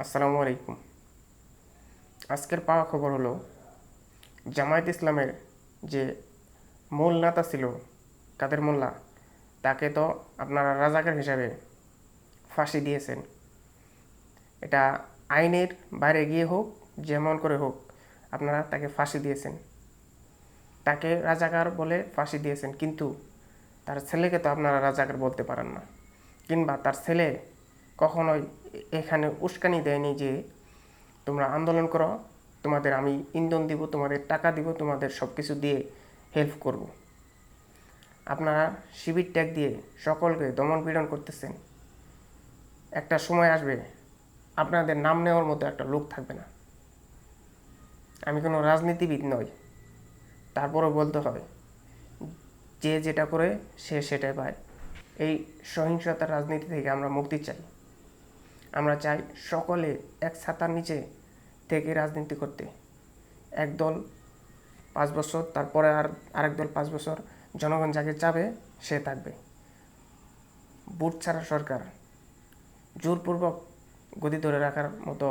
আসসালামু আলাইকুম। আজকের পাওয়া খবর হলো জামায়াত ইসলামের যে মূল নেতা ছিল কাদের মোল্লা, তাকে তো আপনারা রাজাকার হিসাবে ফাঁসি দিয়েছেন। এটা আইনের বাইরে গিয়ে হোক, যেমন করে হোক, আপনারা তাকে ফাঁসি দিয়েছেন। তাকে রাজাকার বলে ফাঁসি দিয়েছেন, কিন্তু তার ছেলেকে তো আপনারা রাজাকার বলতে পারেন না। কিংবা তার ছেলে কখনোই এখানে উস্কানি দেয়নি যে তোমরা আন্দোলন করো, তোমাদের আমি ইন্ধন দিব, তোমাদের টাকা দিব, তোমাদের সব কিছু দিয়ে হেল্প করব। আপনারা শিবির ট্যাগ দিয়ে সকলকে দমন পীড়ন করতেছেন। একটা সময় আসবে আপনাদের নাম নেওয়ার মতো একটা লোক থাকবে না। আমি কোনো রাজনীতিবিদ নই, তারপরও বলতে হবে, যে যেটা করে সে সেটাই পায়। এই সহিংসতার রাজনীতি থেকে আমরা মুক্তি চাই। আমরা চাই সকলে এক ছাতার নিচে থেকে রাজনীতি করতে। এক দল 5 বছর, তারপরে আরেক দল 5 বছর, জনগণ যাকে চাবে সে থাকবে। বুট ছাড়া সরকার জোরপূর্বক গদি ধরে রাখার মতো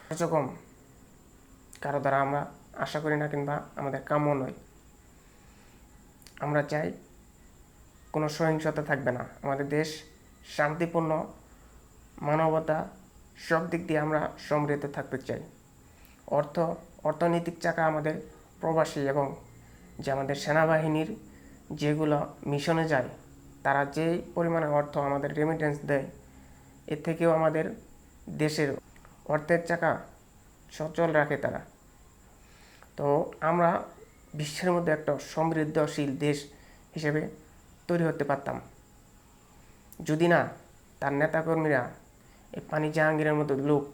কার্যক্রম কারো দ্বারা আমরা আশা করি না, কিংবা আমাদের কাম্য নয়। আমরা চাই কোনো সহিংসতা থাকবে না। আমাদের দেশ শান্তিপূর্ণ, মানবতা সব দিক দিয়ে আমরা সমৃদ্ধ থাকতে চাই। অর্থনৈতিক চাকা আমাদের প্রবাসী এবং যে আমাদের সেনাবাহিনীর যেগুলো মিশনে যায়, তারা যে পরিমাণে অর্থ আমাদের রেমিটেন্স দেয়, এর থেকেও আমাদের দেশের অর্থের চাকা সচল রাখে তারা। তো আমরা বিশ্বের মধ্যে একটা সমৃদ্ধশীল দেশ হিসেবে তৈরি হতে পারতাম, যদি না তার নেতাকর্মীরা এই পানি জাহাঙ্গীরের মতো লোক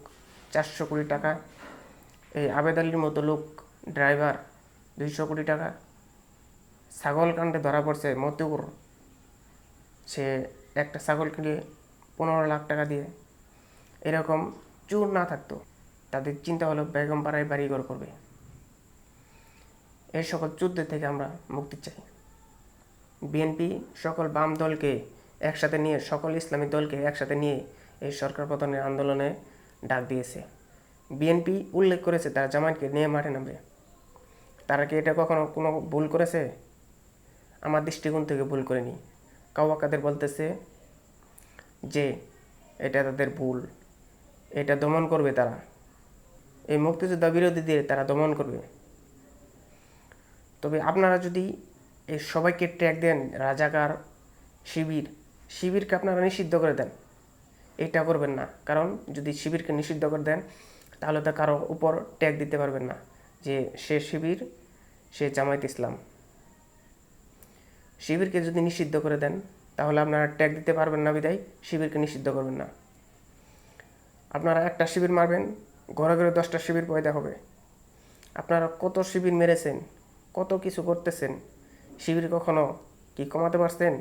400 কোটি টাকা, এই আবেদ আলীর মতো লোক ড্রাইভার 200 কোটি টাকা, ছাগল কাণ্ডে ধরা পড়ছে মতিউর, সে একটা ছাগল কিনে 15 লাখ টাকা দিয়ে, এরকম চোর না থাকতো। তাদের চিন্তা হলো বেগম পাড়ায় বাড়িঘর করবে। এই সকল চোরদের থেকে আমরা মুক্তি চাই। বিএনপি সকল বাম দলকে একসাথে নিয়ে, সকল ইসলামী দলকে একসাথে নিয়ে এই সরকার পতনের আন্দোলনে ডাক দিয়েছে। বিএনপি উল্লেখ করেছে তারা জামায়াতকে নিয়ে মাঠে নামবে। তারা কি এটা কখনো কোনো ভুল করেছে? আমার দৃষ্টিকোণ থেকে ভুল করেনি। কাদের বলতেছে যে এটা তাদের ভুল, এটা দমন করবে তারা, এই মুক্তিযোদ্ধা বিরোধীদের তারা দমন করবে। তবে আপনারা যদি এই সবাইকে ট্যাগ দেন রাজাকার, শিবিরকে আপনারা নিষিদ্ধ করে দেন, এটা করবেন না। কারণ যদি শিবিরকে নিষিদ্ধ করে দেন, তাহলে তো কারো উপর ট্যাগ দিতে পারবেন না যে সে শিবির, সে জামায়াত ইসলাম। শিবিরকে যদি নিষিদ্ধ করে দেন, তাহলে আপনারা ট্যাগ দিতে পারবেন না, বিদায় শিবিরকে নিষিদ্ধ করবেন না। আপনারা একটা শিবির মারবেন, ঘরে ঘরে 10টা শিবির পয়দা হবে। আপনারা কত শিবির মেরেছেন, কত কিছু করতেছেন, শিবির কখনো কি কমাতে পারছেন?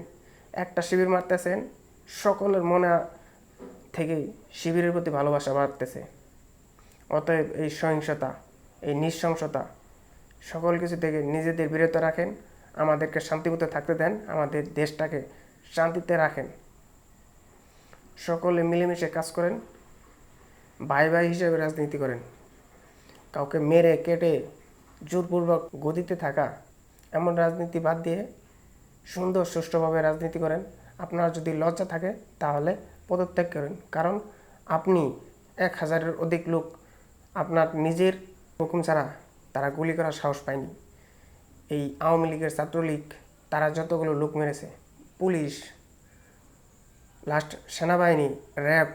একটা শিবির মারতেছেন, সকলের মনে থেকেই শিবিরের প্রতি ভালোবাসা বাড়তেছে। অতএব এই সহিংসতা, এই নৃশংসতা সকল কিছু থেকে নিজেদের বিরত রাখেন, আমাদেরকে শান্তিমতো থাকতে দেন, আমাদের দেশটাকে শান্তিতে রাখেন। সকলে মিলেমিশে কাজ করেন, ভাই ভাই হিসেবে রাজনীতি করেন। কাউকে মেরে কেটে জোরপূর্বক গদিতে থাকা এমন রাজনীতি বাদ দিয়ে সুন্দর সুষ্ঠুভাবে রাজনীতি করেন। আপনার যদি লজ্জা থাকে তাহলে পদত্যাগ করেন, কারণ আপনি 1000-এর অধিক লোক আপনার নিজের হুকুম ছাড়া তারা গুলি করার সাহস পায়নি। এই আওয়ামী লীগের, ছাত্রলীগ, তারা যতগুলো লোক মেরেছে, পুলিশ, লাস্ট সেনাবাহিনী, র্যাব,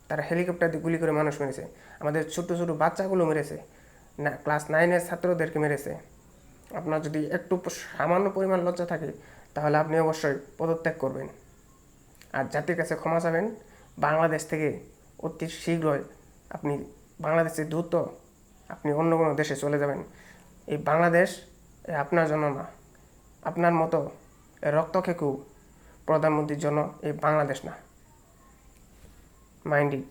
তারা হেলিকপ্টার দিয়ে গুলি করে মানুষ মেরেছে। আমাদের ছোটো ছোটো বাচ্চাগুলো মেরেছে, না ক্লাস 9-এর ছাত্রদেরকে মেরেছে। আপনার যদি একটু সামান্য পরিমাণ লজ্জা থাকে, তাহলে আপনি অবশ্যই পদত্যাগ করবেন আর জাতির কাছে ক্ষমা চাবেন। বাংলাদেশ থেকে অতি শীঘ্রই আপনি বাংলাদেশের দ্রুত আপনি অন্য কোনো দেশে চলে যাবেন। এই বাংলাদেশ আপনার জন্য না, আপনার মতো রক্তখেকু প্রধানমন্ত্রীর জন্য এই বাংলাদেশ না। Mind it.